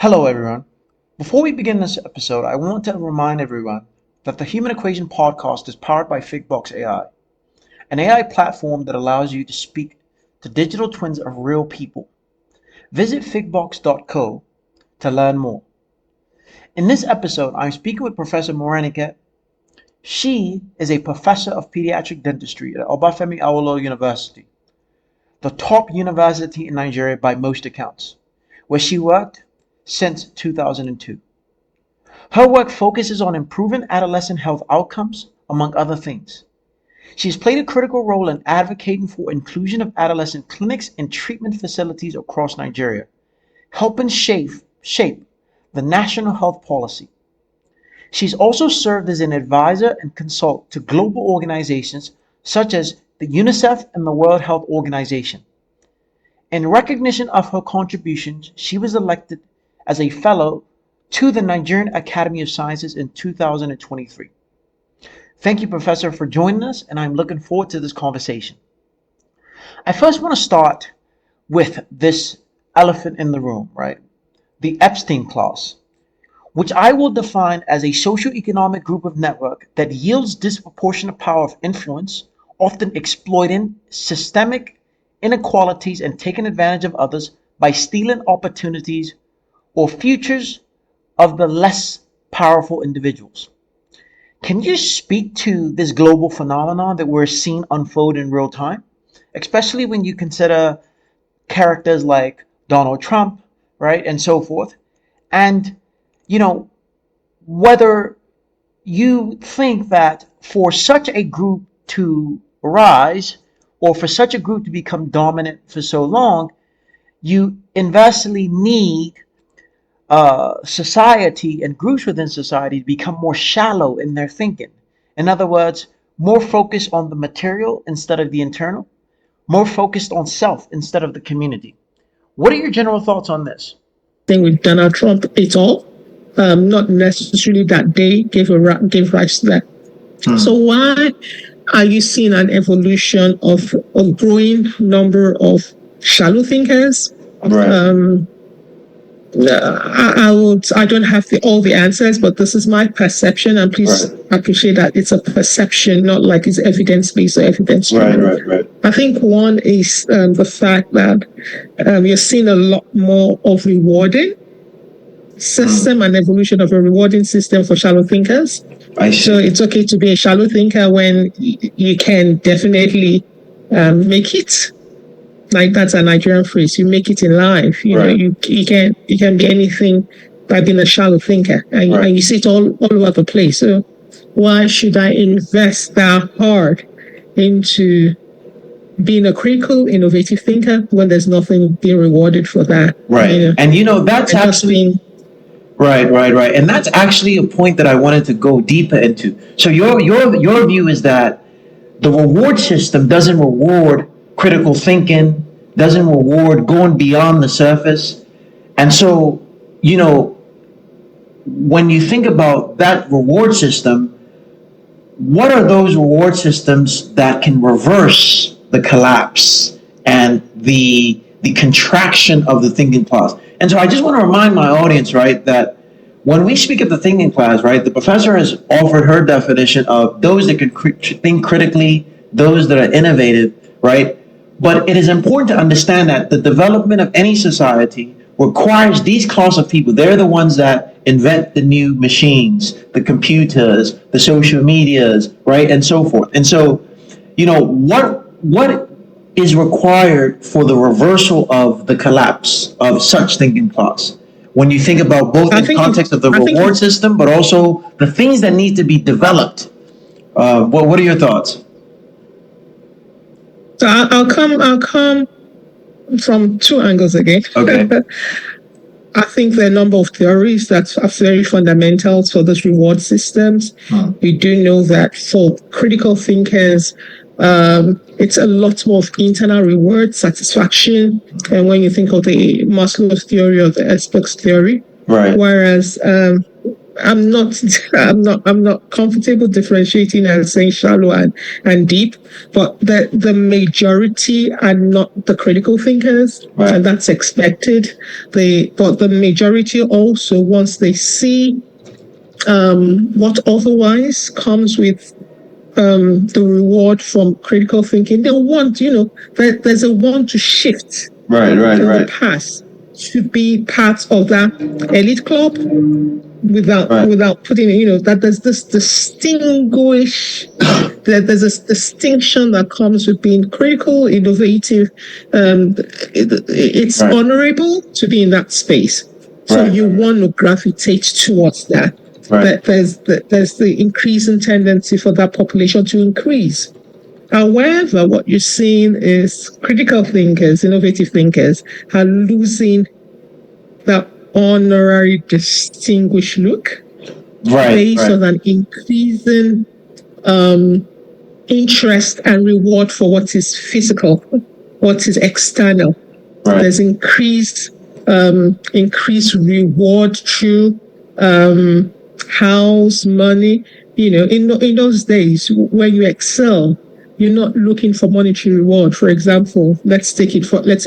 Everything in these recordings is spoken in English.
Hello, everyone. Before we begin this episode, I want to remind everyone that the Human Equation podcast is powered by Figbox AI, an AI platform that allows you to speak to digital twins of real people. Visit figbox.co to learn more. In this episode, I'm speaking with Professor Morenike. She is a professor of pediatric dentistry at Obafemi Awolowo University, the top university in Nigeria by most accounts, where she worked since 2002. Her work focuses on improving adolescent health outcomes, among other things. She has played a critical role in advocating for inclusion of adolescent clinics and treatment facilities across Nigeria, helping shape the national health policy. She's also served as an advisor and consultant to global organizations such as the UNICEF and the World Health Organization. In recognition of her contributions, she was elected as a fellow to the Nigerian Academy of Sciences in 2023. Thank you, Professor, for joining us, and I'm looking forward to this conversation. I first want to start with this elephant in the room, right? The Epstein clause, which I will define as a socioeconomic group of network that yields disproportionate power of influence, often exploiting systemic inequalities and taking advantage of others by stealing opportunities or futures of the less powerful individuals. Can you speak to this global phenomenon that we're seeing unfold in real time, especially when you consider characters like Donald Trump, right, and so forth? And, whether you think that for such a group to rise or for such a group to become dominant for so long, you inversely need society and groups within society to become more shallow in their thinking. In other words, more focused on the material instead of the internal, more focused on self instead of the community. What are your general thoughts on this? Thing with Donald Trump, it's all not necessarily that they gave rise to that. So why are you seeing an evolution of a growing number of shallow thinkers? Right. I don't have all the answers, but this is my perception, and please appreciate that it's a perception, not like it's evidence-based or evidence-driven. Right. I think one is the fact that you're seeing a lot more of rewarding system and evolution of a rewarding system for shallow thinkers. So it's okay to be a shallow thinker when you can definitely make it. Like that's a Nigerian phrase. You make it in life. You know, you can be anything by being a shallow thinker, and you see it all over the place. So why should I invest that hard into being a critical, innovative thinker when there's nothing being rewarded for that? Right. And that's actually right. And that's actually a point that I wanted to go deeper into. So your view is that the reward system doesn't reward critical thinking, doesn't reward going beyond the surface. And so, when you think about that reward system, what are those reward systems that can reverse the collapse and the contraction of the thinking class? And so I just want to remind my audience, right, that when we speak of the thinking class, right, the professor has offered her definition of those that can think critically, those that are innovative, right? But it is important to understand that the development of any society requires these class of people. They're the ones that invent the new machines, the computers, the social medias, right, and so forth. And so, what is required for the reversal of the collapse of such thinking class? When you think about both in context of the reward system, but also the things that need to be developed. What are your thoughts? So I'll come from two angles again. Okay. I think there are a number of theories that are very fundamental for those reward systems. We do know that for critical thinkers, it's a lot more of internal reward, satisfaction. And when you think of the Maslow's theory or the Hertzberg's theory, whereas I'm not comfortable differentiating and saying shallow and deep, but the majority are not the critical thinkers, Right. and that's expected. But the majority also, once they see what otherwise comes with the reward from critical thinking, they'll want, there's a want to shift Right. in the past to be part of that elite club without putting, that there's this there's this distinction that comes with being critical, innovative. It's honorable to be in that space. So you want to gravitate towards that. There's the increasing tendency for that population to increase. However, what you're seeing is critical thinkers, innovative thinkers are losing that honorary, distinguished look based on an increasing interest and reward for what is physical, what is external. There's increased reward through house, money. In those days when you excel, you're not looking for monetary reward. For example, let's say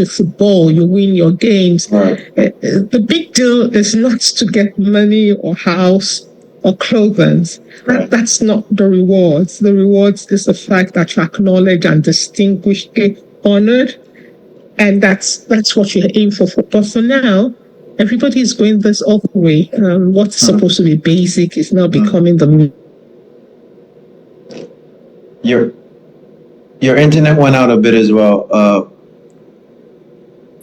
football, you win your games. The big deal is not to get money or house or clothing. That's not the rewards. The rewards is the fact that you're acknowledged and distinguished, honored, and that's what you aim for. But for now, everybody is going this other way. What's supposed to be basic is now becoming the. Your internet went out a bit as well.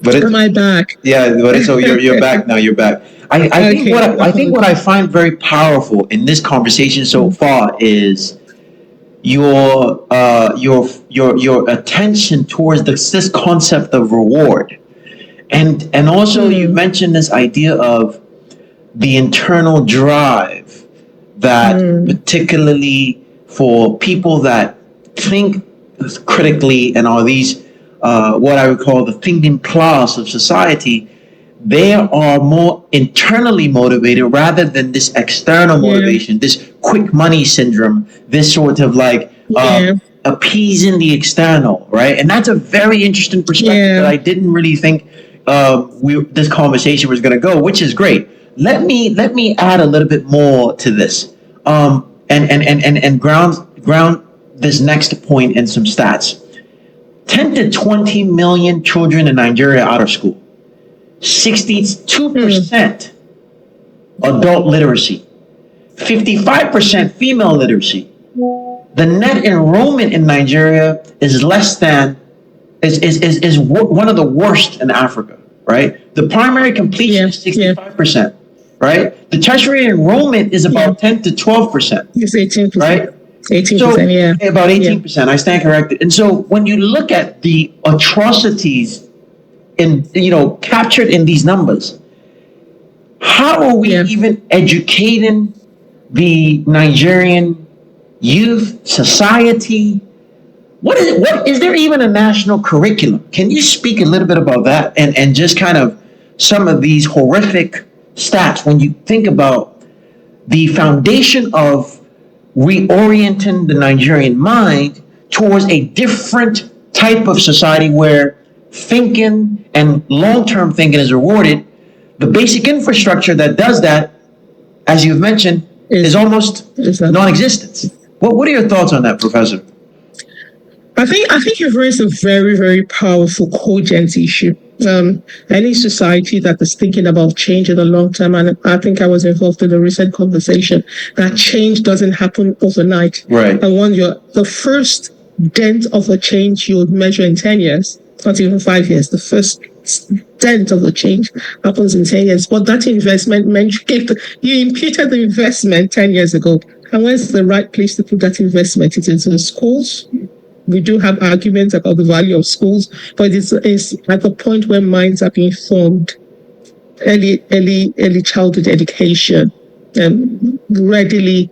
But am I back? Yeah, but so you're back now. You're back. I think what I find very powerful in this conversation so far is your attention towards this concept of reward, and also you mentioned this idea of the internal drive that particularly for people that think critically and are these what I would call the thinking class of society, they are more internally motivated rather than this external motivation, this quick money syndrome, this sort of like appeasing the external, right? And that's a very interesting perspective that I didn't really think this conversation was going to go, which is great. Let me add a little bit more to this, and ground this next point in some stats. 10 to 20 million children in Nigeria out of school. 62% adult literacy. 55% female literacy. The net enrollment in Nigeria is less than is one of the worst in Africa, right? The primary completion is 65%, right? The tertiary enrollment is about 10 to 12%. It's 18%. Right? 18%, about 18%. I stand corrected. And so when you look at the atrocities captured in these numbers, how are we even educating the Nigerian youth, society? What is there even a national curriculum? Can you speak a little bit about that and just kind of some of these horrific stats when you think about the foundation of reorienting the Nigerian mind towards a different type of society where thinking and long-term thinking is rewarded? The basic infrastructure that does that, as you've mentioned, is almost non-existent. What are your thoughts on that, Professor? I think you've raised a very, very powerful, cogent issue. Any society that is thinking about change in the long term, and I think I was involved in a recent conversation, that change doesn't happen overnight. Right. And when the first dent of a change you would measure in 10 years, not even 5 years, the first dent of the change happens in 10 years. But that investment you imputed the investment 10 years ago. And where's the right place to put that investment? It's into the schools. We do have arguments about the value of schools, but it's at the point where minds are being formed, early childhood education, and readily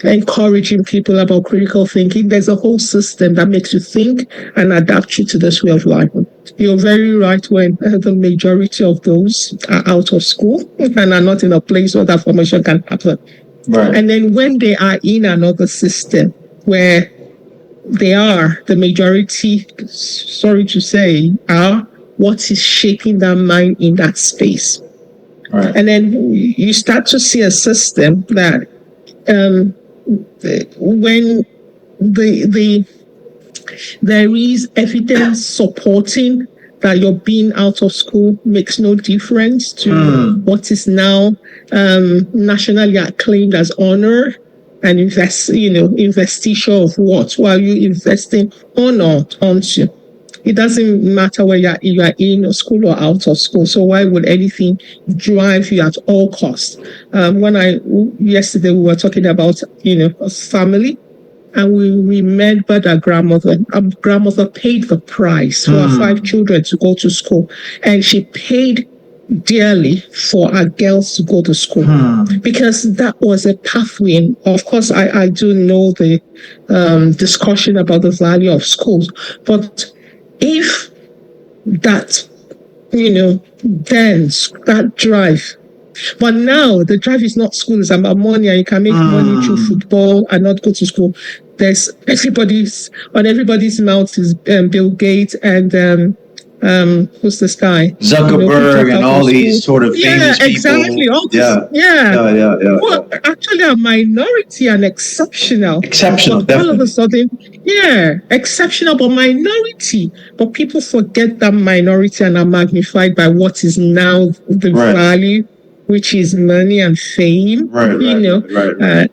encouraging people about critical thinking. There's a whole system that makes you think and adapt you to this way of life. You're very right when the majority of those are out of school and are not in a place where that formation can happen. Right. And then when they are in another system where they are, the majority, sorry to say, are what is shaping their mind in that space. Right. And then you start to see a system that when there is evidence supporting that your being out of school makes no difference to what is now nationally acclaimed as honor and investiture of what? Who are you investing honor onto? It doesn't matter whether you are in school or out of school. So why would anything drive you at all costs? Yesterday we were talking about a family, and we remembered our grandmother. Our grandmother paid the price for her 5 children to go to school, and she paid dearly for our girls to go to school because that was a pathway. And of course, I do know the discussion about the value of schools, but if that, then that drive. But now the drive is not school, it's about money, and you can make money through football and not go to school. There's on everybody's mouth is Bill Gates and who's this guy? Zuckerberg and all these sort of famous people. Exactly. Well, actually a minority and exceptional. Exceptional, but definitely. All of a sudden, exceptional, but minority. But people forget that minority and are magnified by what is now the value, which is money and fame. Right.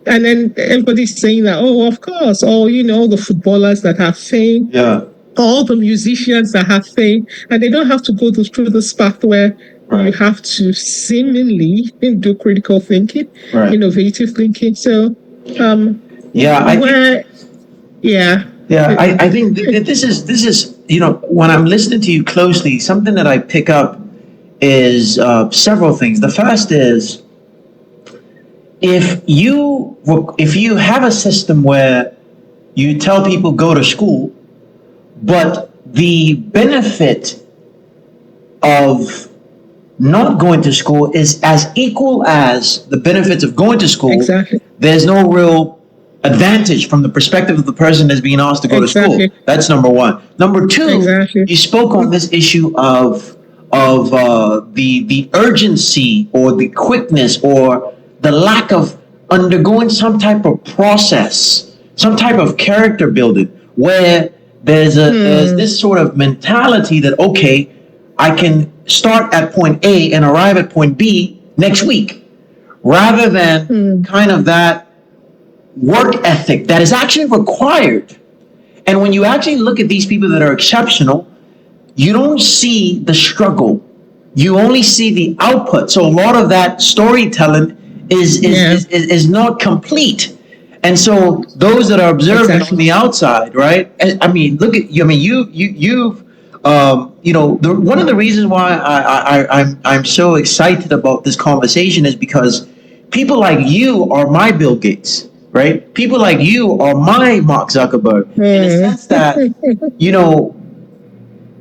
And then everybody's saying that, of course, the footballers that have fame. Yeah. All the musicians that have fame, and they don't have to go through this path where you have to seemingly do critical thinking, innovative thinking. So, I think this is when I'm listening to you closely, something that I pick up is several things. The first is if you have a system where you tell people go to school, but the benefit of not going to school is as equal as the benefits of going to school. Exactly. There's no real advantage from the perspective of the person that's being asked to go to school. That's number one. Number two, you spoke on this issue of the urgency or the quickness or the lack of undergoing some type of process, some type of character building where there's this sort of mentality that, okay, I can start at point A and arrive at point B next week, rather than kind of that work ethic that is actually required. And when you actually look at these people that are exceptional, you don't see the struggle. You only see the output. So a lot of that storytelling is not complete. And so those that are observing from the outside, right? I mean, look at you. I mean, you've one of the reasons why I'm so excited about this conversation is because people like you are my Bill Gates, right? People like you are my Mark Zuckerberg, in a sense that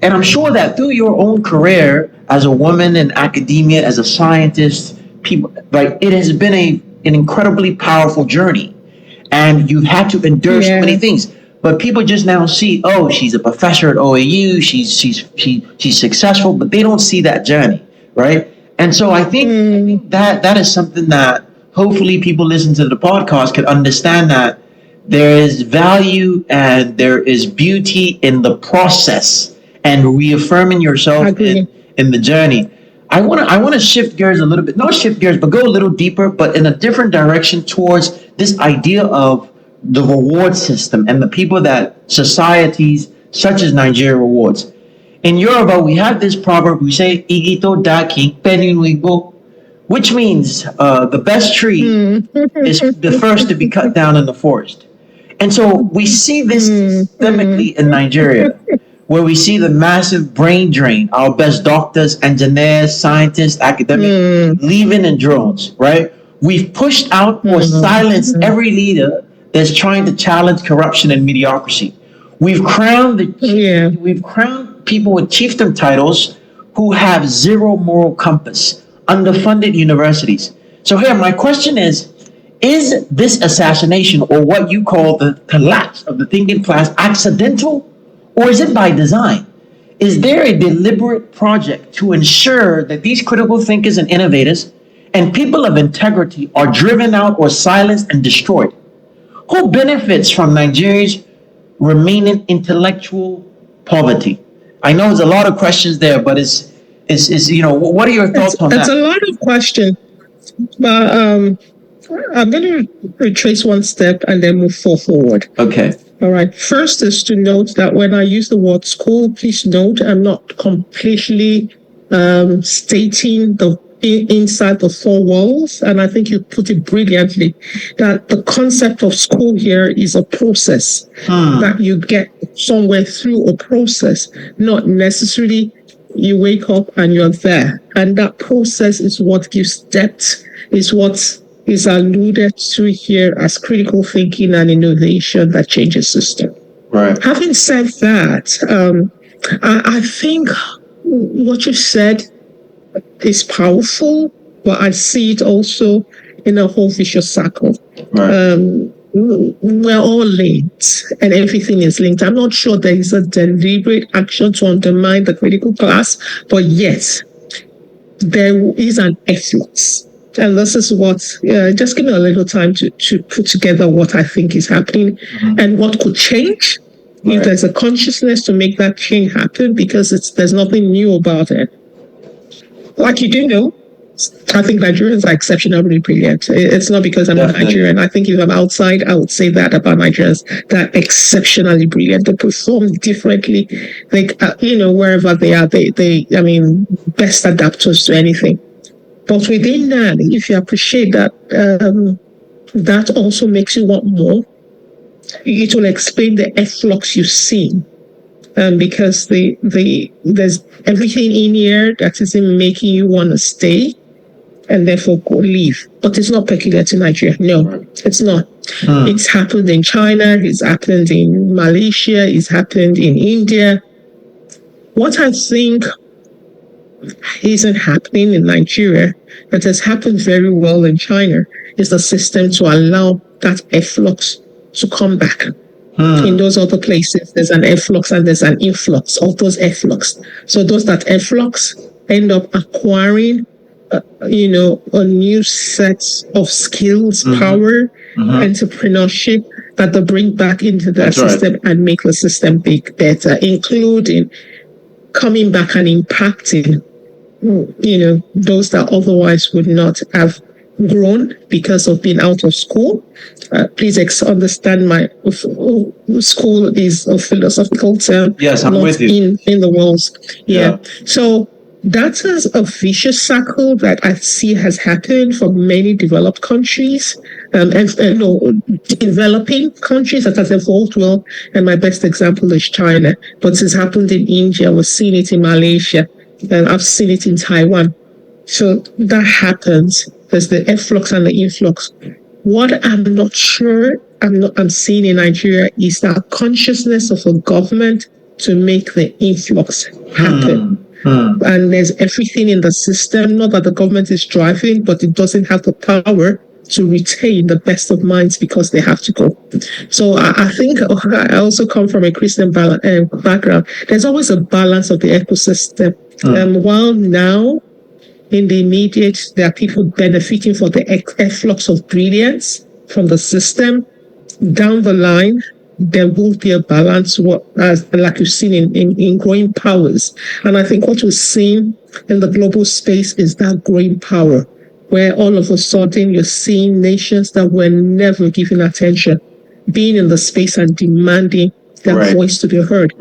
and I'm sure that through your own career as a woman in academia, as a scientist, people, right? It has been an incredibly powerful journey. And you've had to endure so many things, but people just now see, she's a professor at OAU, she's successful, but they don't see that journey, right? And so I think that is something that hopefully people listen to the podcast can understand, that there is value and there is beauty in the process and reaffirming yourself in the journey. I want to shift gears a little bit, not shift gears, but go a little deeper, but in a different direction towards this idea of the reward system and the people that societies such as Nigeria rewards. In Yoruba, we have this proverb, we say, Igito daki penuigo, which means the best tree is the first to be cut down in the forest. And so we see this systemically in Nigeria, where we see the massive brain drain, our best doctors, engineers, scientists, academics leaving in drones, right? We've pushed out or silenced every leader that's trying to challenge corruption and mediocrity. We've crowned people with chiefdom titles who have zero moral compass, underfunded universities. So here, my question is this assassination, or what you call the collapse of the thinking class, accidental, or is it by design? Is there a deliberate project to ensure that these critical thinkers and innovators and people of integrity are driven out or silenced and destroyed? Who benefits from Nigeria's remaining intellectual poverty? I know there's a lot of questions there, but what are your thoughts on It's that? a lot of questions, but I'm going to retrace one step and then move forward. Okay. All right. First is to note that when I use the word school, please note I'm not completely stating the inside the four walls. And I think you put it brilliantly that the concept of school here is a process that you get somewhere through a process, not necessarily you wake up and you're there. And that process is what gives depth, is what is alluded to here as critical thinking and innovation that changes system. Right. Having said that, I think what you said is powerful, but I see it also in a whole vicious circle. Right. We're all linked and everything is linked. I'm not sure there is a deliberate action to undermine the critical class, but yes, there is an effluence. And this is what, just give me a little time to put together what I think is happening and what could change if there's a consciousness to make that change happen, because there's nothing new about it. Like you do know, I think Nigerians are exceptionally brilliant. It's not because I'm a Nigerian. I think if I'm outside, I would say that about Nigerians. They're exceptionally brilliant. They perform differently. They, wherever they are, they best adapters to anything. But within that, if you appreciate that, that also makes you want more. It will explain the efflux you see. Because there's everything in here that isn't making you want to stay and therefore go leave. But it's not peculiar to Nigeria. No, it's not. It's happened in China. It's happened in Malaysia. It's happened in India. What I think isn't happening in Nigeria, but has happened very well in China, is the system to allow that efflux to come back. In those other places, there's an efflux and there's an influx of those efflux. So those that efflux end up acquiring, a new set of skills, power, entrepreneurship that they bring back into the system and make the system better, including coming back and impacting, those that otherwise would not have grown because of being out of school. Please understand my school is a philosophical term. Yes, I'm with you. In the walls. Yeah. So that is a vicious circle that I see has happened for many developed countries and developing countries that has evolved well. And my best example is China. But it's happened in India. We've seen it in Malaysia. And I've seen it in Taiwan. So that happens. There's the efflux and the influx. What I'm not sure I'm seeing in Nigeria is that consciousness of a government to make the influx happen. And there's everything in the system, not that the government is driving, but it doesn't have the power to retain the best of minds because they have to go. So I think I also come from a Christian background. There's always a balance of the ecosystem. While now, in the immediate, there are people benefiting from the efflux of brilliance from the system. Down the line, there will be a balance, like you've seen in growing powers. And I think what we're seeing in the global space is that growing power, where all of a sudden you're seeing nations that were never given attention being in the space and demanding their voice to be heard.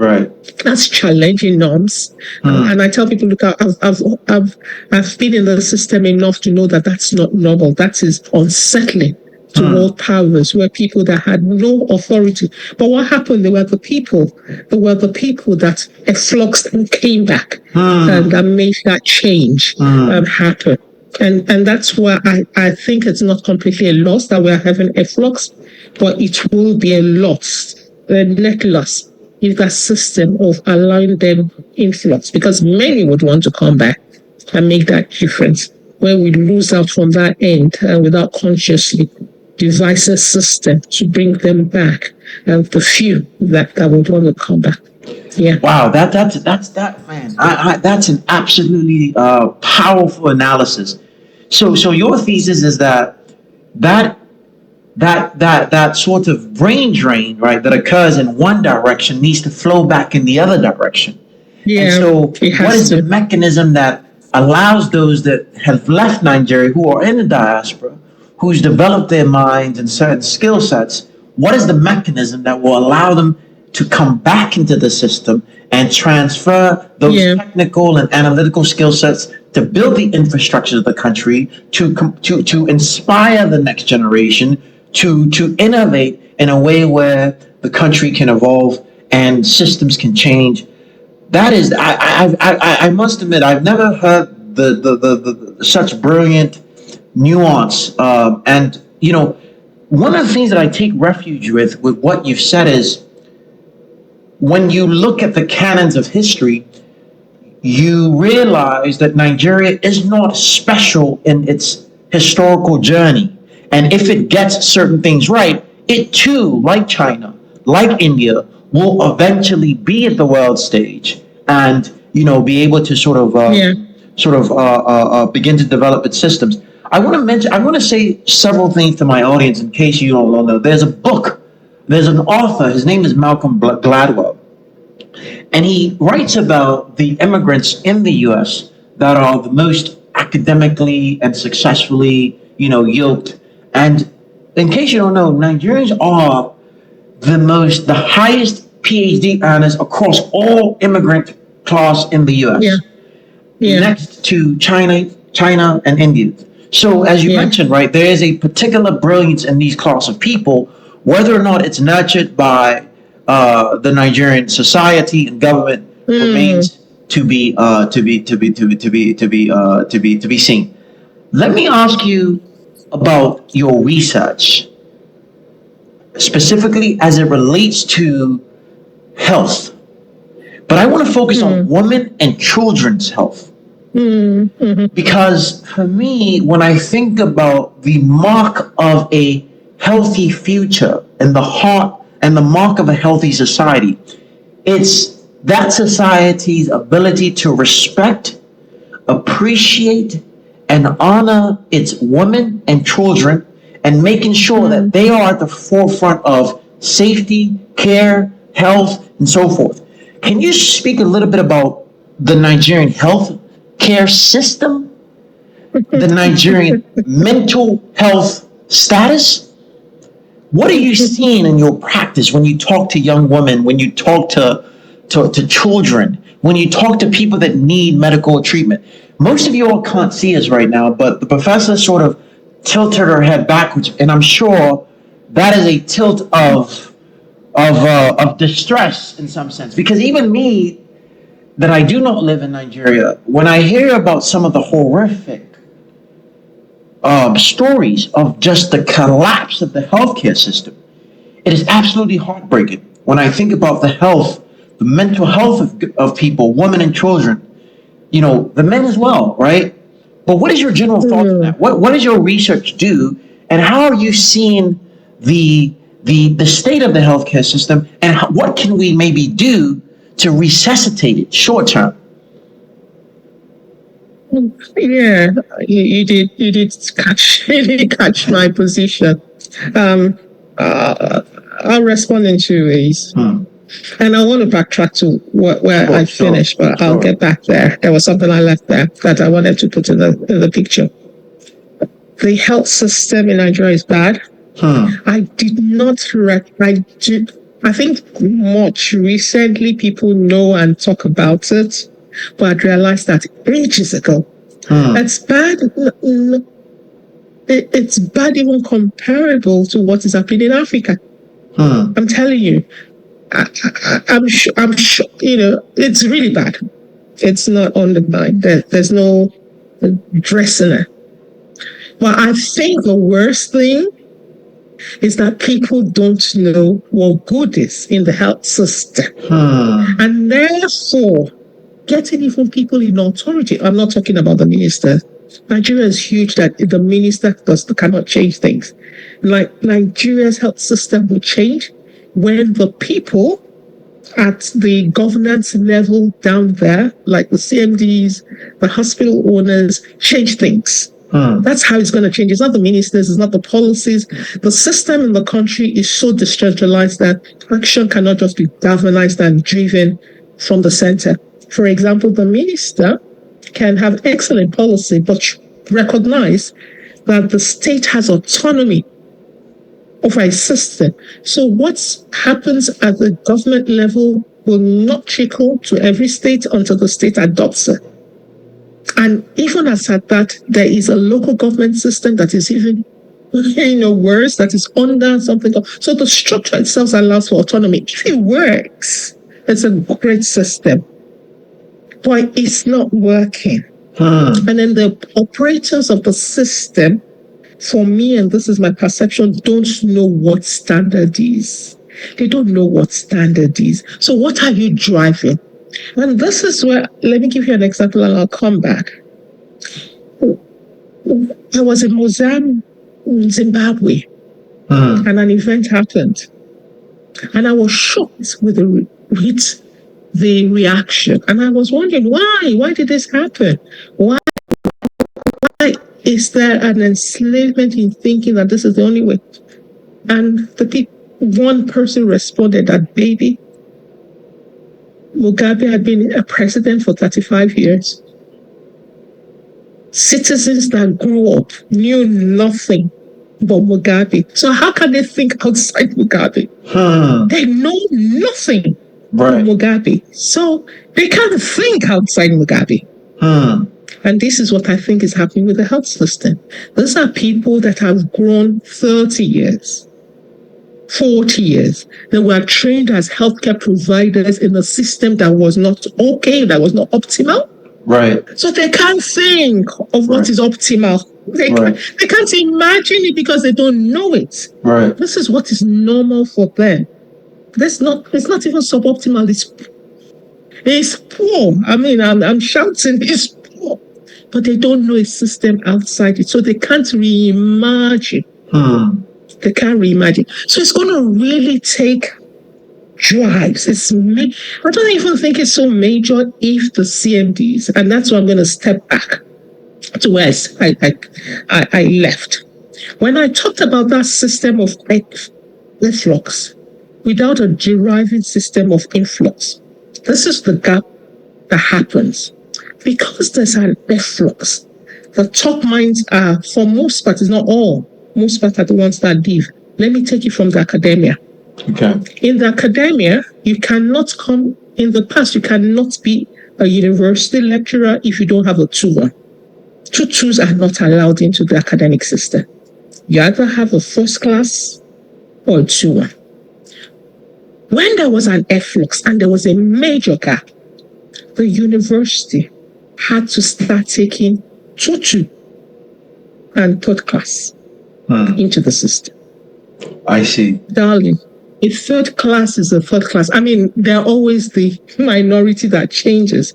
That's challenging norms. And I tell people, look, I've been in the system enough to know that that's not normal. That is unsettling to world powers, where people that had no authority. But what happened? They were the people that effluxed and came back and that made that change happen. And that's why I think it's not completely a loss that we're having efflux, but it will be a loss. The net loss is that system of allowing them influx, because many would want to come back and make that difference, where we lose out from that end and without consciously devise a system to bring them back, and the few that would want to come back. Yeah. Wow, that man. That's an absolutely powerful analysis. So your thesis is that that sort of brain drain, right, that occurs in one direction needs to flow back in the other direction. Yeah. And so, what is the mechanism that allows those that have left Nigeria, who are in the diaspora, who's developed their minds and certain skill sets? What is the mechanism that will allow them to come back into the system and transfer those technical and analytical skill sets to build the infrastructure of the country, to inspire the next generation, to innovate in a way where the country can evolve and systems can change? That is, I must admit, I've never heard the such brilliant nuance. And one of the things that I take refuge with what you've said is, when you look at the canons of history, you realize that Nigeria is not special in its historical journey. And if it gets certain things right, it too, like China, like India, will eventually be at the world stage and be able to sort of begin to develop its systems. I want to say several things to my audience in case you don't know. There's a book. There's an author. His name is Malcolm Gladwell. And he writes about the immigrants in the U.S. that are the most academically and successfully, yoked. And in case you don't know, Nigerians are the highest PhD earners across all immigrant class in the U.S. Next to China and India. So as you mentioned, right, there is a particular brilliance in these class of people, whether or not it's nurtured by the Nigerian society and government remains to be seen. Let me ask you about your research, specifically as it relates to health. But I want to focus on women and children's health. Because for me, when I think about the mark of a healthy future and the heart and the mark of a healthy society, it's that society's ability to respect, appreciate, and honor its women and children, and making sure that they are at the forefront of safety, care, health, and so forth. Can you speak a little bit about the Nigerian health care system, the Nigerian mental health status? What are you seeing in your practice when you talk to young women, when you talk to children, when you talk to people that need medical treatment? Most of you all can't see us right now, but the professor sort of tilted her head backwards, and I'm sure that is a tilt of distress in some sense. Because even me, that I do not live in Nigeria, when I hear about some of the horrific stories of just the collapse of the healthcare system, it is absolutely heartbreaking. When I think about the mental health of people, women and children, the men as well, right? But what is your general thought on that? What does your research do, and how are you seeing the state of the healthcare system, and what can we maybe do to resuscitate it short term? Yeah, you did catch my position. I'll respond in two ways. And I want to backtrack to where I finished, but I'll get back there. There was something I left there that I wanted to put in the picture. The health system in Nigeria is bad. I did not I think much recently people know and talk about it, but I realized that ages ago. It's bad. It's bad, even comparable to what is happening in Africa. I'm telling you, I'm sure. It's really bad. It's not on the mind. There's no dressing it. But I think the worst thing is that people don't know what good is in the health system. And therefore, getting even people in authority, I'm not talking about the minister. Nigeria is huge that the minister cannot change things. Like Nigeria's health system will change when the people at the governance level down there, like the CMDs, the hospital owners, change things. That's how it's going to change. It's not the ministers, it's not the policies. The system in the country is so decentralized that action cannot just be galvanized and driven from the center. For example, the minister can have excellent policy, but recognize that the state has autonomy over a system. So what happens at the government level will not trickle to every state until the state adopts it. And even as at that, there is a local government system that is even worse, that is under something. So the structure itself allows for autonomy. If it works, it's a great system. But it's not working. And then the operators of the system, for me, and this is my perception, don't know what standard is. They don't know what standard is. So what are you driving? And this is where, let me give you an example and I'll come back. I was in Mozambique, Zimbabwe, and an event happened. And I was shocked with the reaction. And I was wondering, why? Why did this happen? Why is there an enslavement in thinking that this is the only way? And one person responded that, baby, Mugabe had been a president for 35 years. Citizens that grew up knew nothing but Mugabe. So how can they think outside Mugabe? They know nothing but Mugabe. So they can't think outside Mugabe. And this is what I think is happening with the health system. These are people that have grown 30 years, 40 years. They were trained as healthcare providers in a system that was not okay, that was not optimal. Right. So they can't think of what is optimal. They can't imagine it because they don't know it. Right. This is what is normal for them. It's not even suboptimal. It's poor. I mean, I'm shouting, it's poor. But they don't know a system outside it. So they can't reimagine. They can't reimagine. So it's going to really take drives. I don't even think it's so major if the CMDs, and that's why I'm going to step back to where I left. When I talked about that system of influx, without a deriving system of influx, this is the gap that happens. Because there's an influx, the top minds are, for most part, it's not all, most part are the ones that leave. Let me take you from the academia. Okay. In the academia, you cannot come, in the past, you cannot be a university lecturer if you don't have a 2-1. 2-2s are not allowed into the academic system. You either have a first class or a 2-1. When there was an efflux and there was a major gap, the university had to start taking 2-2 and third class into the system. I see. Darling, a third class is a third class. I mean, they're always the minority that changes.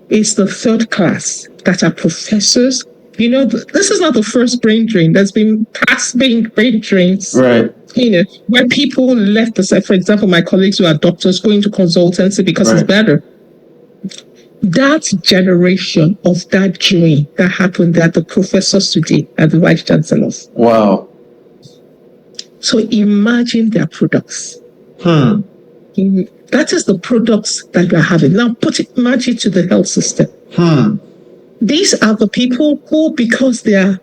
It's the third class that are professors. You know, this is not the first brain drain. There's been past brain drains. Right. You know, where people left the set. For example, my colleagues who are doctors going to consultancy because it's better. That generation of that drain that happened, they're the professors today and the vice chancellors. Wow. So imagine their products. That is the products that we're having. Now put it magic to the health system. These are the people who, because their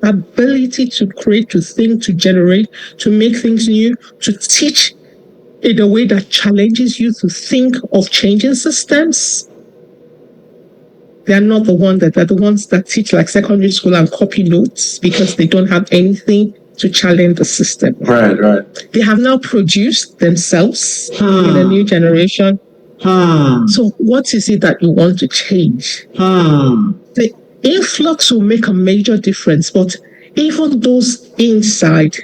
ability to create, to think, to generate, to make things new, to teach in a way that challenges you to think of changing systems. They are not the ones that teach like secondary school and copy notes because they don't have anything to challenge the system. Right. They have now produced themselves in a new generation. So what is it that you want to change? The influx will make a major difference, but even those inside,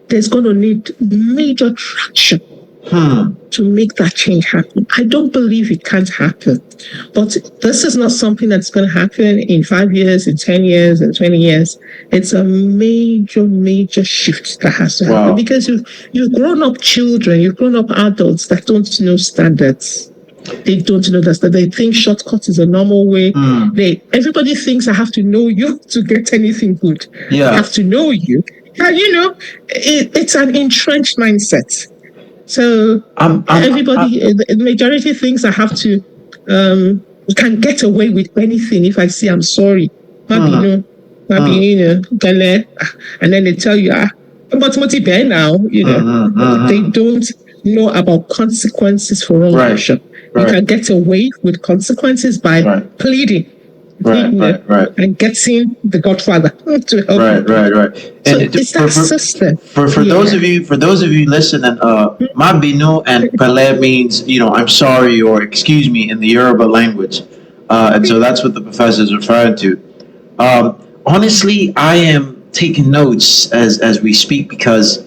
there's going to need major traction to make that change happen. I don't believe it can't happen. But this is not something that's going to happen in 5 years, in 10 years, in 20 years. It's a major, major shift that has to happen because you've grown up children, you've grown up adults that don't know standards. They don't know that they think shortcut is a normal way. Everybody thinks I have to know you to get anything good. I have to know you. And, it's an entrenched mindset. So everybody, the majority thinks I have to, can get away with anything if I say I'm sorry. And then they tell you, but Motibe now, they don't know about consequences for wrong action. You can get away with consequences by pleading. And getting the Godfather to help. Right. So it's that system. For those of you listening, Mabino and Pele means I'm sorry or excuse me in the Yoruba language, and so that's what the professor is referring to. Honestly, I am taking notes as we speak because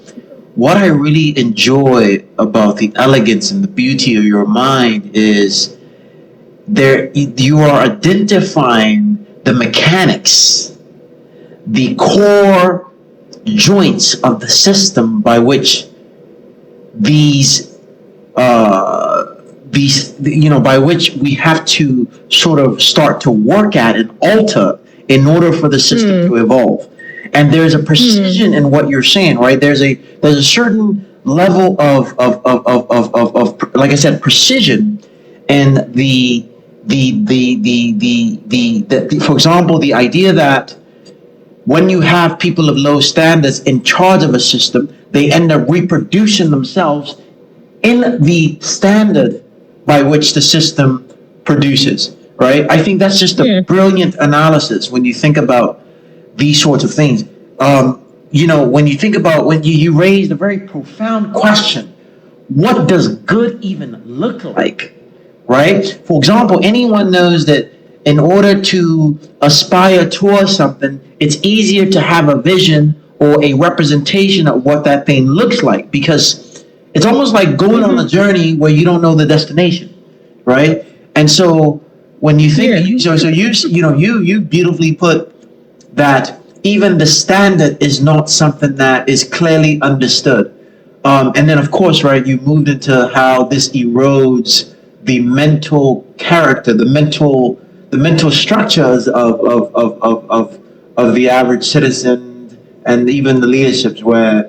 what I really enjoy about the elegance and the beauty of your mind is you are identifying the mechanics, the core joints of the system by which by which we have to sort of start to work at and alter in order for the system to evolve. And there's a precision in what you're saying, right? There's a certain level of like I said, precision in for example, the idea that when you have people of low standards in charge of a system, they end up reproducing themselves in the standard by which the system produces, right? I think that's just a brilliant analysis when you think about these sorts of things. When you think about, when you raised a very profound question, what does good even look like? Right? For example, anyone knows that in order to aspire towards something, it's easier to have a vision or a representation of what that thing looks like, because it's almost like going on a journey where you don't know the destination, right? And so when you think, you beautifully put that even the standard is not something that is clearly understood. And then, of course, right, you moved into how this erodes the mental character, the mental structures of the average citizen, and even the leaderships, where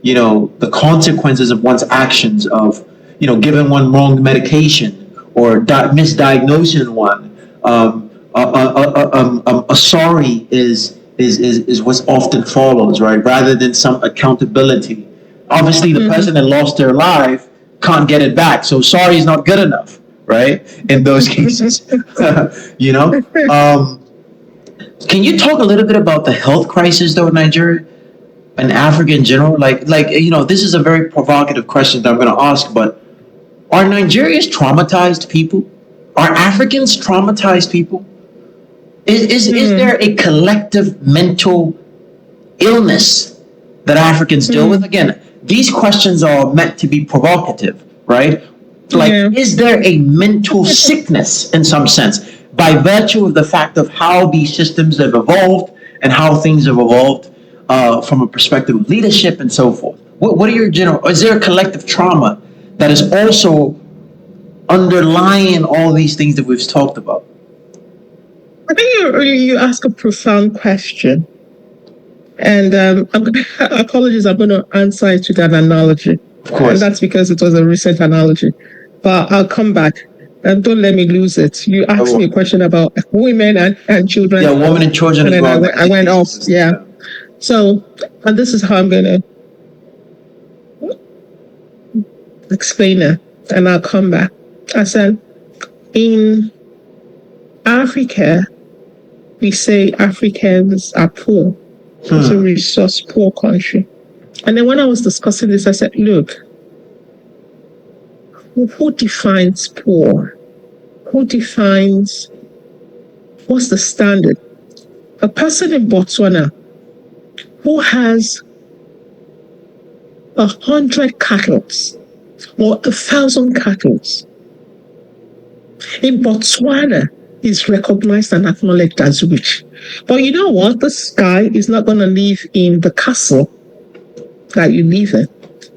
the consequences of one's actions, of giving one wrong medication or misdiagnosing one, a sorry is what often follows, right? Rather than some accountability. Obviously, the person that lost their life can't get it back, so sorry is not good enough, right? In those cases, Can you talk a little bit about the health crisis, though, in Nigeria and Africa in general? This is a very provocative question that I'm going to ask, but are Nigerians traumatized people? Are Africans traumatized people? Is there a collective mental illness that Africans deal with? Again, these questions are meant to be provocative, right? Is there a mental sickness in some sense by virtue of the fact of how these systems have evolved and how things have evolved from a perspective of leadership and so forth? What are your general? Is there a collective trauma that is also underlying all these things that we've talked about? I think you ask a profound question. And apologies, I'm going to answer it with an analogy. Of course. And that's because it was a recent analogy. But I'll come back. And don't let me lose it. You asked me a question about women and children. Yeah, women and children and as well. I went off, yeah. So, and this is how I'm going to explain it. And I'll come back. I said, in Africa, we say Africans are poor. It's a resource poor country. And then when I was discussing this, I said, look, who defines poor? Who defines, what's the standard? A person in Botswana who has 100 cattle or 1,000 cattle in Botswana is recognized and acknowledged as rich. But you know what? This guy is not going to live in the castle that you live in.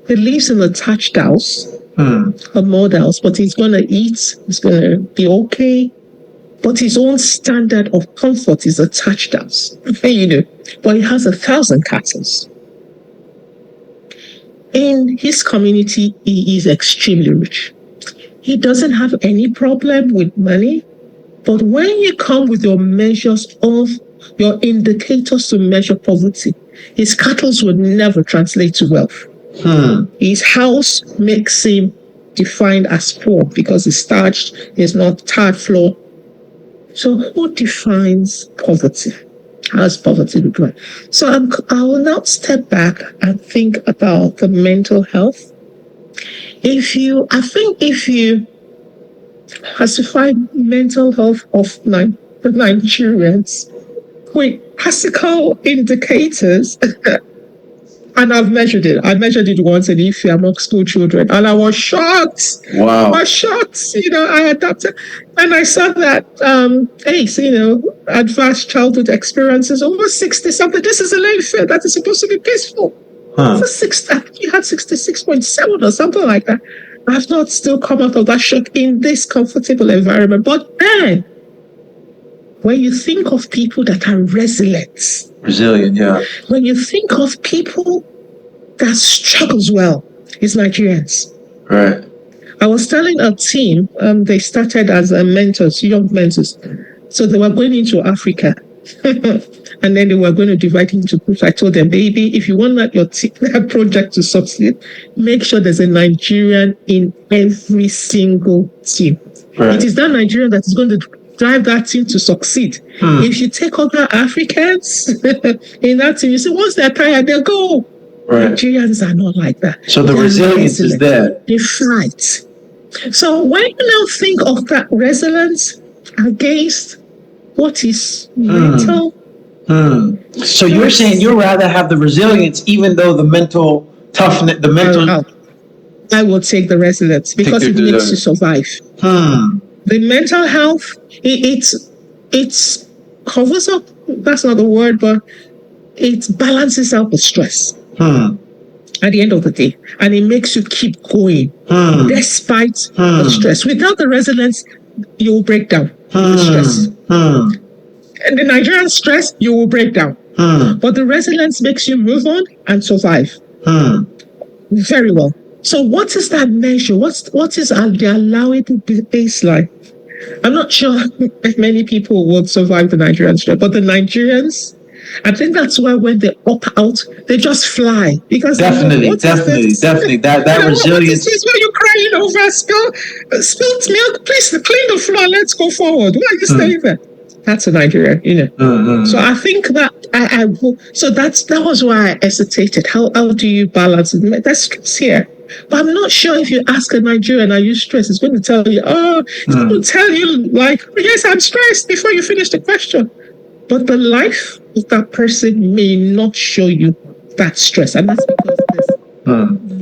He lives in a thatched house, a mud house, but he's going to eat, he's going to be okay. But his own standard of comfort is a thatched house, you know. But he has 1,000 cattle. In his community, he is extremely rich. He doesn't have any problem with money. But when you come with your measures of your indicators to measure poverty, his cattle will never translate to wealth. His house makes him defined as poor because it's thatched, it's not tiled floor. So who defines poverty? How is poverty defined? So I will now step back and think about the mental health. If you classify mental health of Nigerians with classical indicators, and I've measured it. I measured it once in Ife among school children, and I was shocked. Wow. I was shocked. You know, I adapted. And I saw that ACE, advanced childhood experiences, over 60 something. This is a landfill that is supposed to be peaceful. Over 60, I think you had 66.7 or something like that. I've not still come out of that shock in this comfortable environment. But then, when you think of people that are resilient, yeah. When you think of people that struggles well, it's Nigerians. Right. I was telling a team, they started as mentors, young mentors. So they were going into Africa. And then they were going to divide into groups. I told them, baby, if you want your project to succeed, make sure there's a Nigerian in every single team. Right. It is that Nigerian that is going to drive that team to succeed. If you take other Africans in that team, you say, once they're tired, they'll go. Right. Nigerians are not like that. So the resilience is there. They fight. So when you now think of that resilience against what is mental. So you're saying you'd rather have the resilience even though the mental toughness, I will take the resilience because it makes you survive. The mental health, it covers up, that's not the word, but it balances out the stress at the end of the day. And it makes you keep going despite the stress. Without the resilience, you will break down the stress. And the Nigerian stress, you will break down. But the resilience makes you move on and survive. Very well. So what is that measure? What is the allowable baseline? I'm not sure if many people would survive the Nigerian stress, but the Nigerians, I think that's why when they opt out, they just fly. Because definitely. That resilience. What is what you're crying over? Spilled milk, please clean the floor. Let's go forward. Why are you staying there? That's a Nigerian, So I think that so that was why I hesitated. How do you balance it? There's stress here. But I'm not sure if you ask a Nigerian, are you stressed? It's going to tell you, it's going to tell you like, yes, I'm stressed before you finish the question. But the life of that person may not show you that stress. And that's because this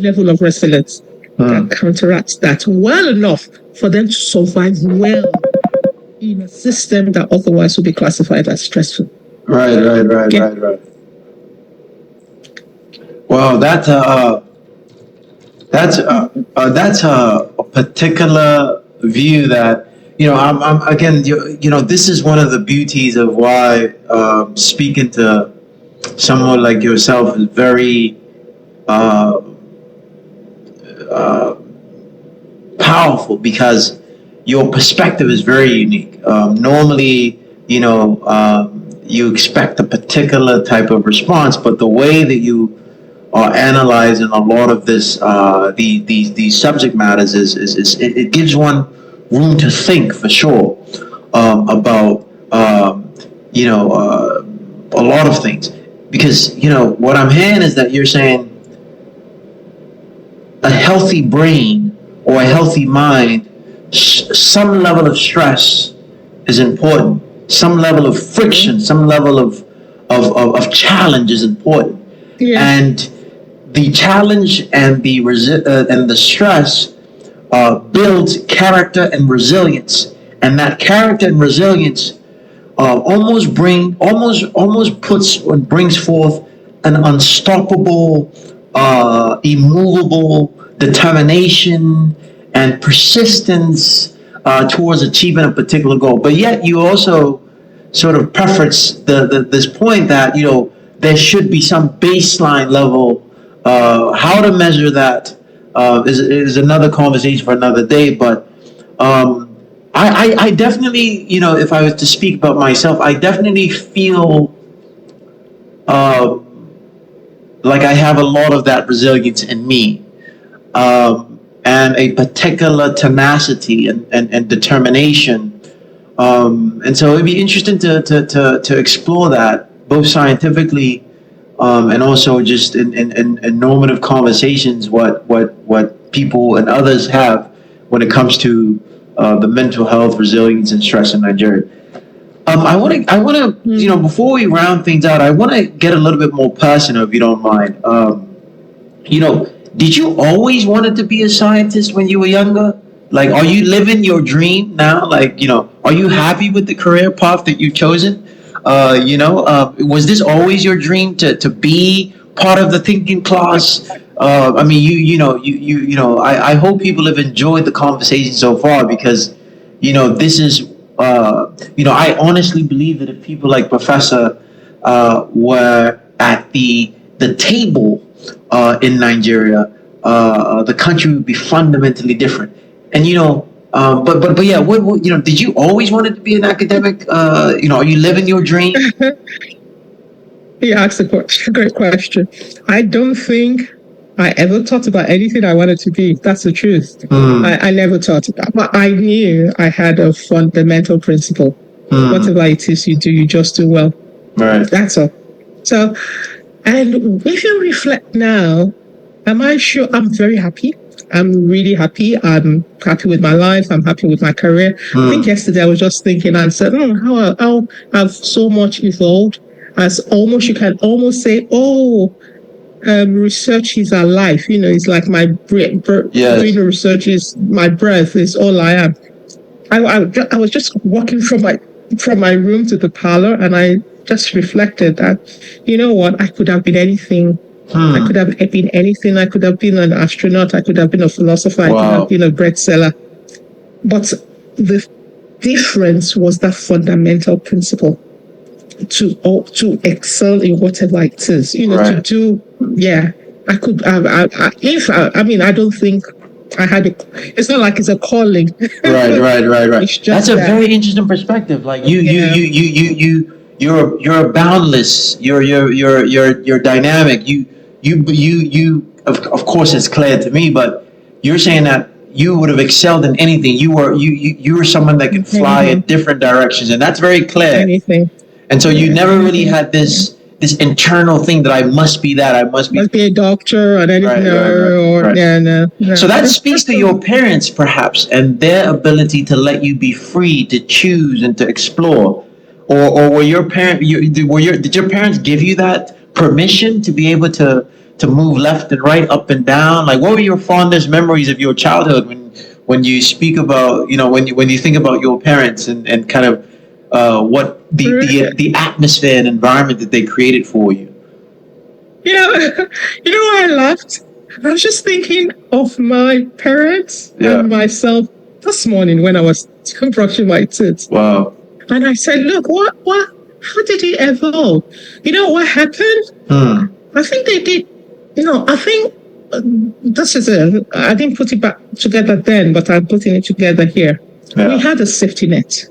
level of resilience that counteracts that well enough for them to survive well in a system that otherwise would be classified as stressful. Right. Well, that's a particular view that I'm again. This is one of the beauties of why speaking to someone like yourself is very powerful, because your perspective is very unique. Normally, you expect a particular type of response, but the way that you are analyzing a lot of this, these subject matters it gives one room to think for sure about a lot of things, because what I'm hearing is that you're saying a healthy brain or a healthy mind, some level of stress is important, some level of friction, some level of of challenge is important. Yeah. And the challenge and the stress builds character and resilience, and that character and resilience almost puts and brings forth an unstoppable, immovable determination and persistence towards achieving a particular goal. But yet, you also sort of preference this point that there should be some baseline level. How to measure that is another conversation for another day. But I definitely, if I was to speak about myself, I definitely feel uh, like I have a lot of that resilience in me, and a particular tenacity and determination. And so it'd be interesting to explore that both scientifically, and also just in normative conversations, what people and others have when it comes to the mental health, resilience, and stress in Nigeria. I want to, before we round things out, I want to get a little bit more personal, if you don't mind. Did you always wanted to be a scientist when you were younger? Like, are you living your dream now? Like, are you happy with the career path that you've chosen? Was this always your dream to be part of the thinking class? I mean, I hope people have enjoyed the conversation so far, because, this is, I honestly believe that if people like Professor were at the table in Nigeria, the country would be fundamentally different. And but yeah, what did you always wanted to be an academic? Are you living your dream? You asked a great question. I don't think I ever thought about anything I wanted to be. That's the truth. I never thought about, but I knew I had a fundamental principle. Whatever it is you do, you just do well. Right. That's all. So, and if you reflect now, am I sure? I'm very happy. I'm really happy. I'm happy with my life. I'm happy with my career. I think yesterday I was just thinking and said, how I've so much evolved. As almost, you can almost say, research is our life. It's like my doing research is my breath, is all I am. I was just walking from my room to the parlor, and I just reflected that, what, I could have been anything. I could have been anything. I could have been an astronaut. I could have been a philosopher. Wow. I could have been a bread seller. But the difference was that fundamental principle to excel in whatever it is. Right. To do. Yeah, I could. I don't think I had a. It's not like it's a calling. Right. That's a very interesting perspective. Like you're boundless. You're dynamic. You of course it's clear to me, but you're saying that you would have excelled in anything. You were someone that could fly in different directions, and that's very clear. Anything. And so you never really had this internal thing that I must be that, I must be a doctor or anything. No. So that speaks to your parents, perhaps, and their ability to let you be free to choose and to explore. Or were your did your parents give you that permission to be able to move left and right, up and down? Like, what were your fondest memories of your childhood when you speak about, when you think about your parents and kind of what the atmosphere and environment that they created for you? Why I laughed? I was just thinking of my parents and myself this morning when I was brushing my teeth. Wow. And I said, look, what, how did it evolve? What happened? I think they did, I think this is it. I didn't put it back together then, but I'm putting it together here. Yeah. We had a safety net.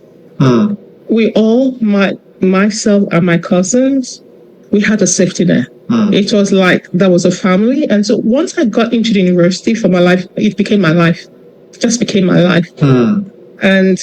We all, myself and my cousins, we had a safety net. It was like there was a family. And so once I got into the university for my life, it became my life. It just became my life. And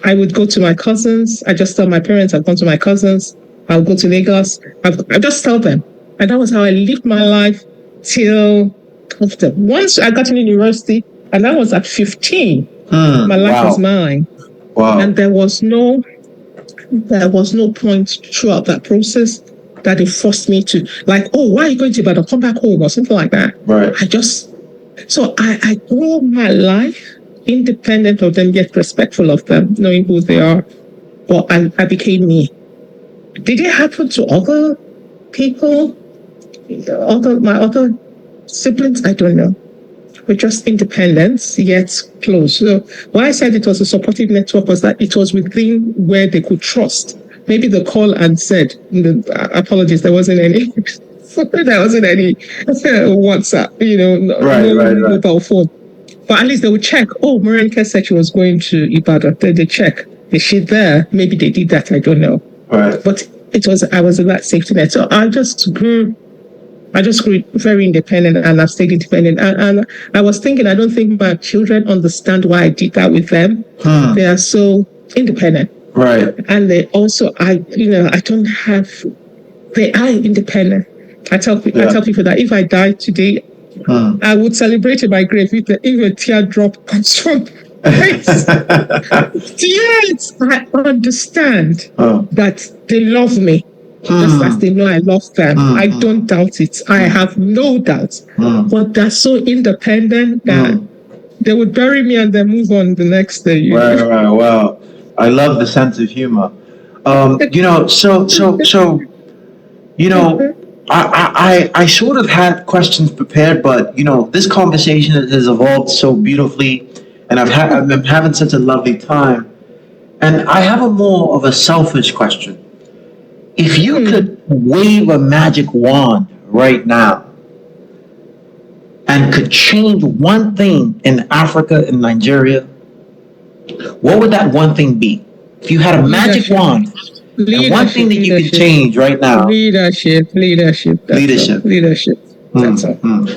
I would go to my cousins. I just tell my parents I've gone to my cousins. I'll go to Lagos. I just tell them. And that was how I lived my life till after. Once I got into university, and that was at 15, my life was mine. Wow. And there was no point throughout that process that they forced me to, like, oh, why are you going to Ibadan? Come back home or something like that. Right. I grew my life independent of them, yet respectful of them, knowing who they are. But I became me. Did it happen to other people? My other siblings? I don't know. We're just independent, yet close. So why I said it was a supportive network was that it was within where they could trust. Maybe the call and said, apologies, there wasn't any. There wasn't any WhatsApp, no mobile phone. But at least they would check. Oh, Marenka said she was going to Ibadan. Then they check. Is she there? Maybe they did that. I don't know. Right. But I was in that safety net. So I just grew very independent, and I've stayed independent. And I was thinking, I don't think my children understand why I did that with them. They are so independent. Right. And they also, they are independent. I tell people that if I die today, I would celebrate in my grave if a teardrop comes from face. Yes, I understand that they love me. Just as they know I love them. I don't doubt it. I have no doubt. But they're so independent that they would bury me and then move on the next day. Right. Wow. I love the sense of humor. I sort of had questions prepared, but this conversation has evolved so beautifully, and I'm having such a lovely time. And I have a more of a selfish question. If you could wave a magic wand right now and could change one thing in Africa and Nigeria, what would that one thing be? If you had a magic wand and one thing that you could change right now. Leadership. That's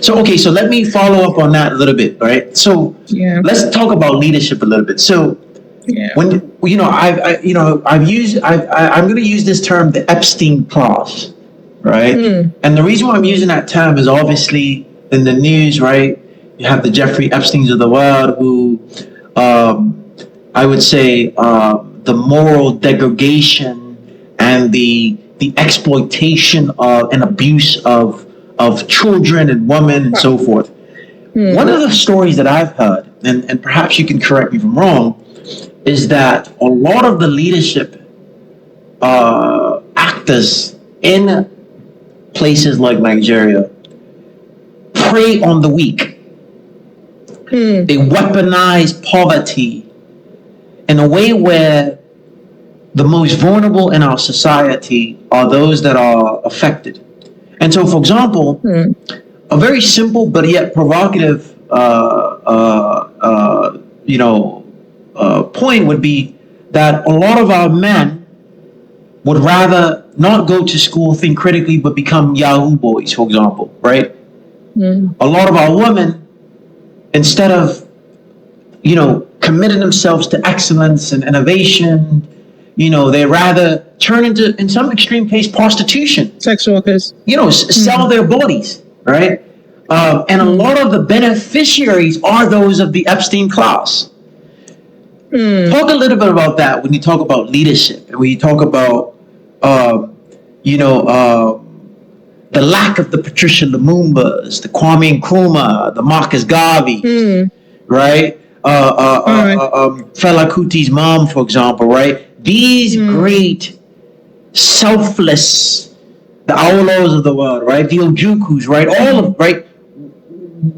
all. So let me follow up on that a little bit, right? So let's talk about leadership a little bit. So when I'm going to use this term, the Epstein clause, right? And the reason why I'm using that term is obviously in the news, right? You have the Jeffrey Epsteins of the world who, I would say, the moral degradation and the exploitation of and abuse of children and women and so forth. One of the stories that I've heard, and perhaps you can correct me if I'm wrong, is that a lot of the leadership actors in places like Nigeria prey on the weak. They weaponize poverty in a way where the most vulnerable in our society are those that are affected. And so, for example, a very simple but yet provocative point would be that a lot of our men would rather not go to school, think critically, but become Yahoo boys, for example, right? A lot of our women, instead of, committing themselves to excellence and innovation, they rather turn into, in some extreme case, prostitution. Sex workers. Sell their bodies, right? And a lot of the beneficiaries are those of the Epstein class. Talk a little bit about that when you talk about leadership and when you talk about, the lack of the Patricia Lumumbas, the Kwame Nkrumah, the Marcus Garveys, right? Fela Kuti's mom, for example, right? These great, selfless, the Aulos of the world, right? The Ojukus, right? Right?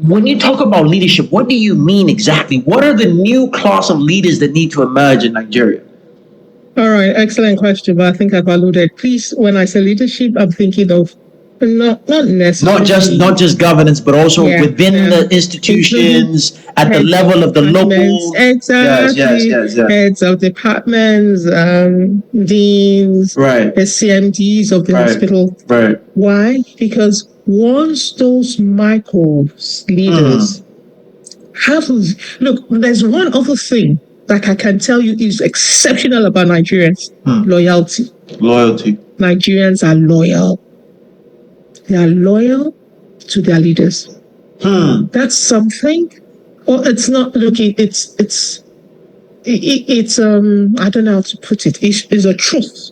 When you talk about leadership, what do you mean exactly? What are the new class of leaders that need to emerge in Nigeria? All right, excellent question, but I think I've alluded. Please, when I say leadership, I'm thinking of not necessarily not just governance, but also within the institutions, at the level of the local. Exactly. Yes. Heads of departments, deans, the CMDs of the hospital. Right. Why? Because once those micro leaders look, there's one other thing that I can tell you is exceptional about Nigerians. Loyalty. Nigerians are loyal. They are loyal to their leaders. That's something. Or it's not. Look, it's I don't know how to put it. It's a truth.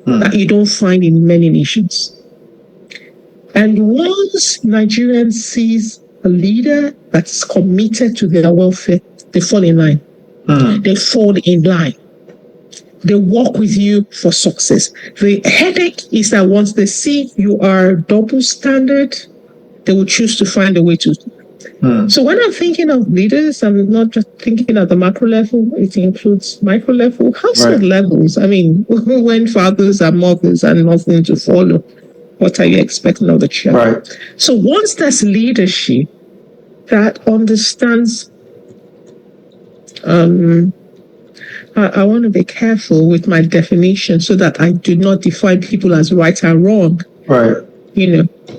that you don't find in many nations. And once Nigerians sees a leader that's committed to their welfare, they fall in line. They fall in line. They work with you for success. The headache is that once they see you are double standard, they will choose to find a way to. So when I'm thinking of leaders, I'm not just thinking at the macro level, it includes micro level, household levels. I mean, when fathers and mothers are nothing to follow, what are you expecting of the child? Right. So once there's leadership that understands, I want to be careful with my definition so that I do not define people as right and wrong. Right.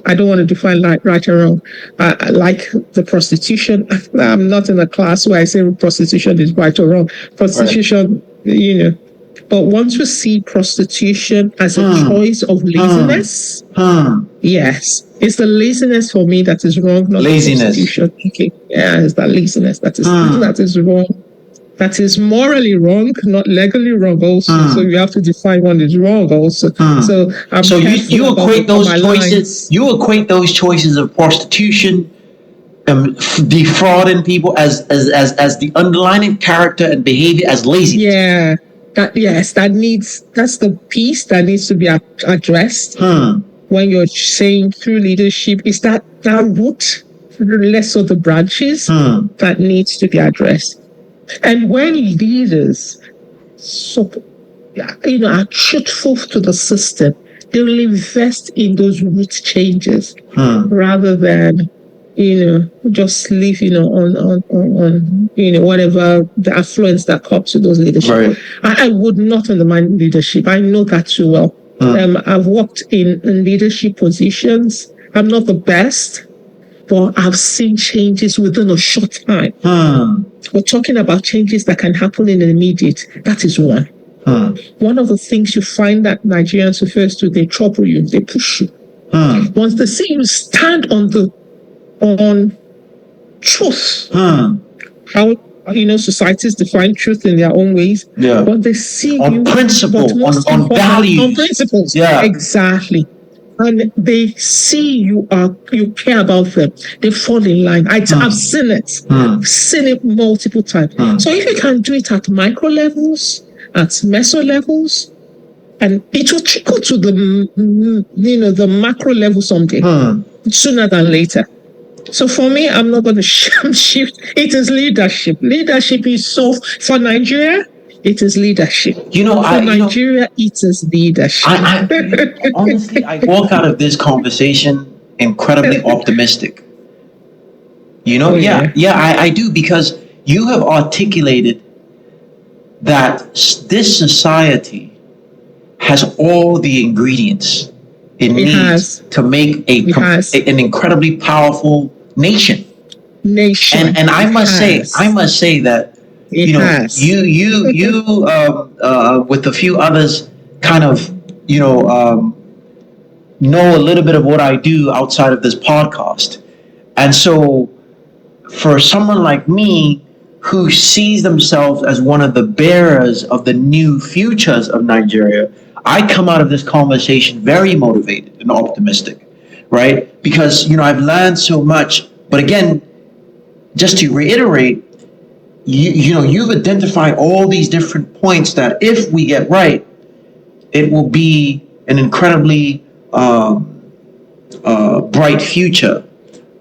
I don't want to define right or wrong. Like the prostitution, I'm not in a class where I say prostitution is right or wrong. Prostitution, But once you see prostitution as a choice of laziness, yes, it's the laziness for me that is wrong, not laziness. Prostitution. Okay, yeah, it's that laziness that is wrong. That is morally wrong, not legally wrong also. So you have to define what is wrong also. So you equate those choices. You equate those choices of prostitution, defrauding people as the underlying character and behavior as laziness. Yeah. That's the piece that needs to be addressed when you're saying through leadership. Is that root, less of the branches that needs to be addressed. And when leaders are truthful to the system, they will invest in those root changes rather than just live on whatever the affluence that comes to those leadership. Right. I would not undermine leadership. I know that too well. I've worked in leadership positions. I'm not the best, but I've seen changes within a short time. We're talking about changes that can happen in the immediate. That is one. One of the things you find that Nigerians refers to, they trouble you, they push you. Once they see you stand on truth, how societies define truth in their own ways. Yeah. But they see on you principle, on values, on principles. Yeah, exactly. And they see you care about them. They fall in line. I've seen it. I've seen it multiple times. So if you can do it at micro levels, at meso levels, and it will trickle to the macro level someday, sooner than later. So for me, I'm not going to shift. It is leadership. Leadership is for Nigeria. It is leadership. For Nigeria, it is leadership. Honestly, I walk out of this conversation incredibly optimistic. I do, because you have articulated that this society has all the ingredients it needs to make an incredibly powerful nation. And I must say that you with a few others kind of know a little bit of what I do outside of this podcast. And so for someone like me who sees themselves as one of the bearers of the new futures of Nigeria, I come out of this conversation very motivated and optimistic, right? Because, I've learned so much. But again, just to reiterate, you've identified all these different points that if we get right, it will be an incredibly bright future,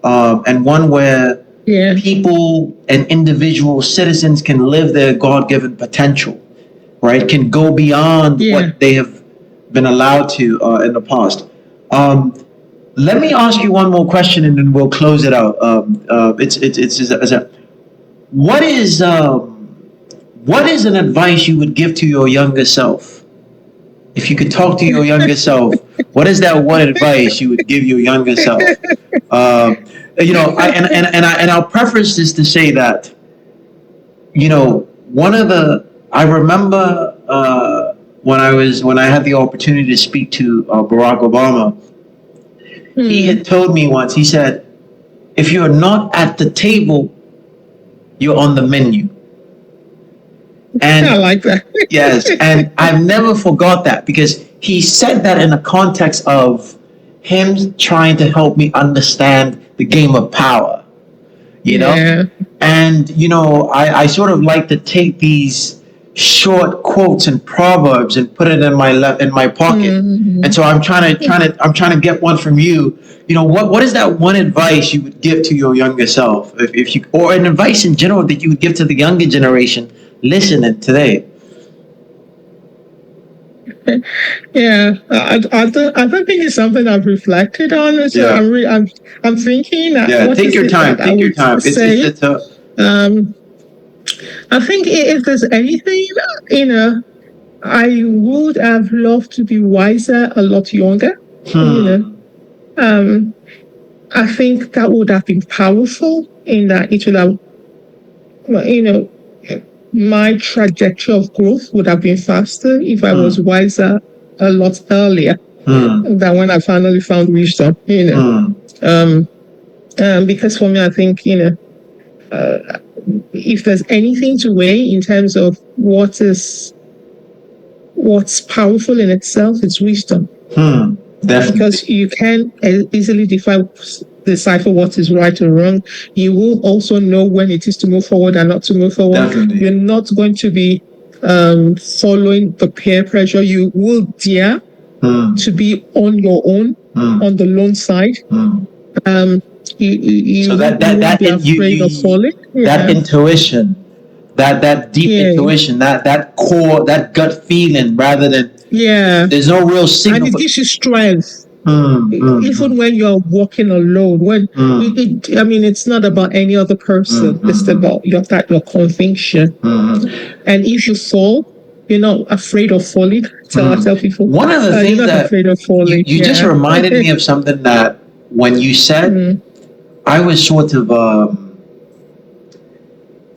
and one where people and individual citizens can live their God-given potential, right? Can go beyond what they have been allowed to in the past. Let me ask you one more question, and then we'll close it out. What is an advice you would give to your younger self? If you could talk to your younger self, what is that one advice you would give your younger self? I'll preface this to say that, I remember when I had the opportunity to speak to Barack Obama, he had told me once, he said, if you're not at the table, you're on the menu. And I like that. yes, and I've never forgot that because he said that in a context of him trying to help me understand the game of power, you know? Yeah. And, I sort of like to take these short quotes and proverbs and put it in my pocket. And so I'm trying to get one from you. What is that one advice you would give to your younger self, if you, or an advice in general that you would give to the younger generation listening today? Yeah, I don't think it's something I've reflected on. So Yeah. I'm thinking. Yeah, What take is your it time. that I Take your would time. say? It's a Um, I think if there's anything, you know, I would have loved to be wiser a lot younger. You know, hmm. um, I think that would have been powerful in that it would have, well, my trajectory of growth would have been faster if I was wiser a lot earlier than when I finally found wisdom. Um, because for me, I think if there's anything to weigh in terms of what's powerful in itself, it's wisdom. Definitely. Because you can easily decipher what is right or wrong. You will also know when it is to move forward and not to move forward. Definitely. You're not going to be following the peer pressure. You will dare to be on your own, on the lone side. You So won't be afraid of falling. That intuition, that deep intuition, that core, that gut feeling, rather than there's no real signal. And it gives you strength. Even when you're walking alone, it's not about any other person. It's about your conviction. And if you fall, you're not afraid of falling. I tell people, one of the things you're not afraid of falling. You just reminded me of something that when you said, I was sort of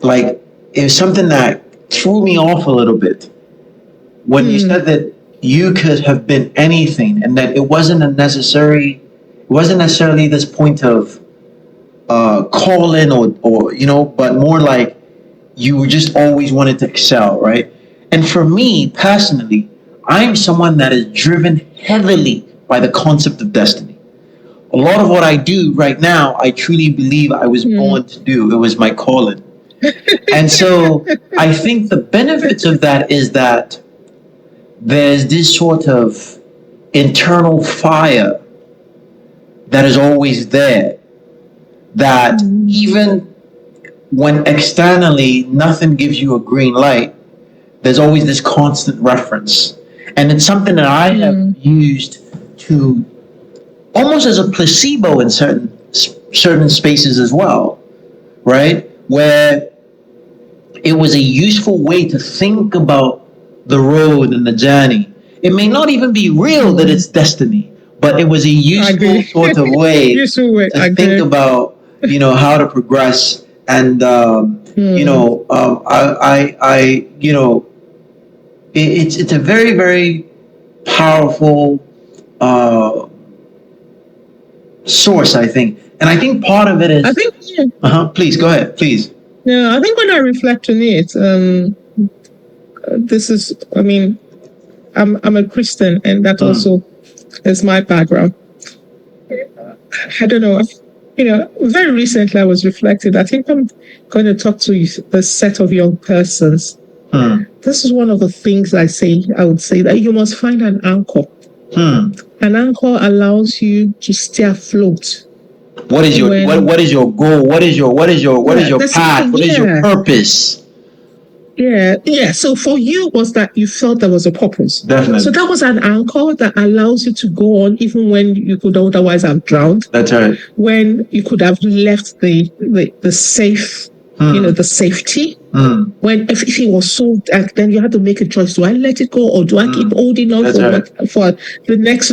like, it was something that threw me off a little bit when you said that you could have been anything, and that it wasn't necessarily this point of calling or but more like you just always wanted to excel, right? And for me personally, I'm someone that is driven heavily by the concept of destiny. A lot of what I do right now, I truly believe I was born to do. It was my calling. And so I think the benefits of that is that there's this sort of internal fire that is always there, that even when externally nothing gives you a green light, there's always this constant reference. And it's something that I have used to almost as a placebo in certain spaces as well, right? Where it was a useful way to think about the road and the journey. It may not even be real that it's destiny, but it was a useful sort of way to think about, how to progress. And, it's a very, very powerful source, I think. And I think part of it is. Please go ahead, please. Yeah, I think when I reflect on it, this is. I'm a Christian, and that also is my background. I don't know. Very recently I was reflecting. I think I'm going to talk to a set of young persons. This is one of the things I would say that you must find an anchor. An anchor allows you to stay afloat. What is your what is your goal? What is your path? What is your purpose? Yeah. So for you was that you felt there was a purpose. Definitely. So that was an anchor that allows you to go on even when you could otherwise have drowned. That's right. When you could have left the safe, the safety. When everything was so dark, then you had to make a choice. Do I let it go, or do I keep holding on for the next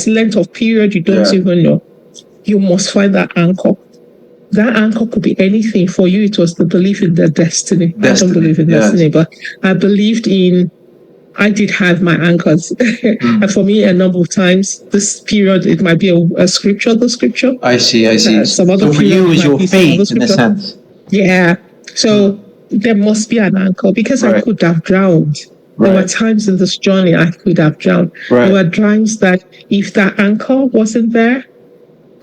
length of period you don't even know? You must find that anchor. That anchor could be anything. For you, it was the belief in the destiny. I don't believe in destiny, but I believed I did have my anchors. And for me, a number of times, this period, it might be a scripture, the scripture. I see. Some other so for you, is your faith in a sense. Yeah. So there must be an anchor because I Right. could have drowned. There were Right. times in this journey I could have drowned. Right. There were times that if that anchor wasn't there,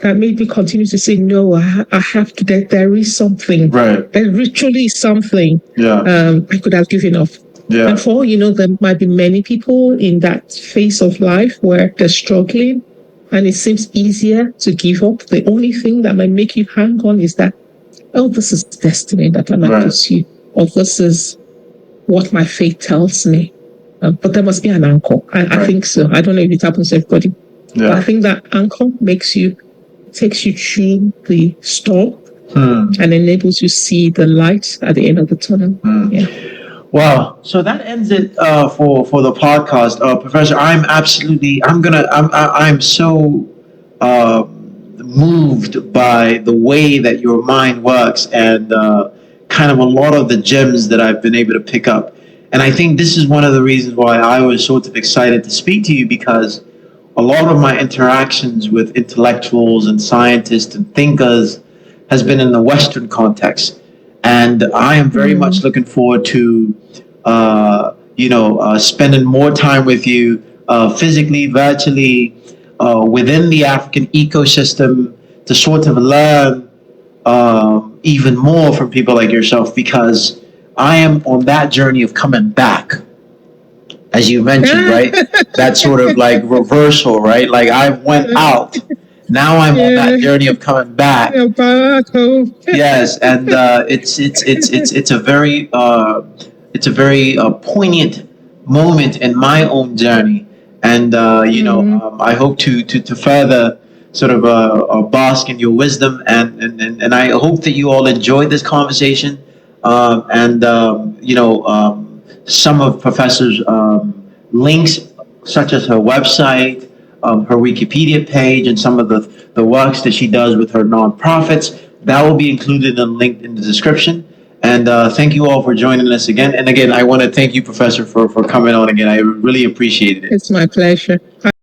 that made me continue to say, no, I have to, there is something. Right. There literally is something. Yeah. I could have given up. Yeah. And for all you know, there might be many people in that phase of life where they're struggling and it seems easier to give up. The only thing that might make you hang on is that, oh, this is destiny that I might Right. pursue, or this is what my fate tells me. But there must be an anchor. I think so. I don't know if it happens to everybody. Yeah. But I think that anchor takes you through the storm and enables you to see the light at the end of the tunnel. Yeah. Wow. So that ends it for the podcast, Professor. I'm so moved by the way that your mind works and kind of a lot of the gems that I've been able to pick up. And I think this is one of the reasons why I was sort of excited to speak to you, because a lot of my interactions with intellectuals and scientists and thinkers has been in the Western context. And I am very much looking forward to, spending more time with you physically, virtually, within the African ecosystem to sort of learn even more from people like yourself, because I am on that journey of coming back, as you mentioned, right? That sort of like reversal, right? Like I went out, now I'm on that journey of coming back. Yes, and it's a very poignant moment in my own journey, and I hope to further sort of bask in your wisdom, and I hope that you all enjoyed this conversation, some of Professor's links, such as her website, her Wikipedia page, and some of the works that she does with her nonprofits. That will be included and linked in the description. And thank you all for joining us again. And again, I want to thank you, Professor, for coming on again. I really appreciated it. It's my pleasure.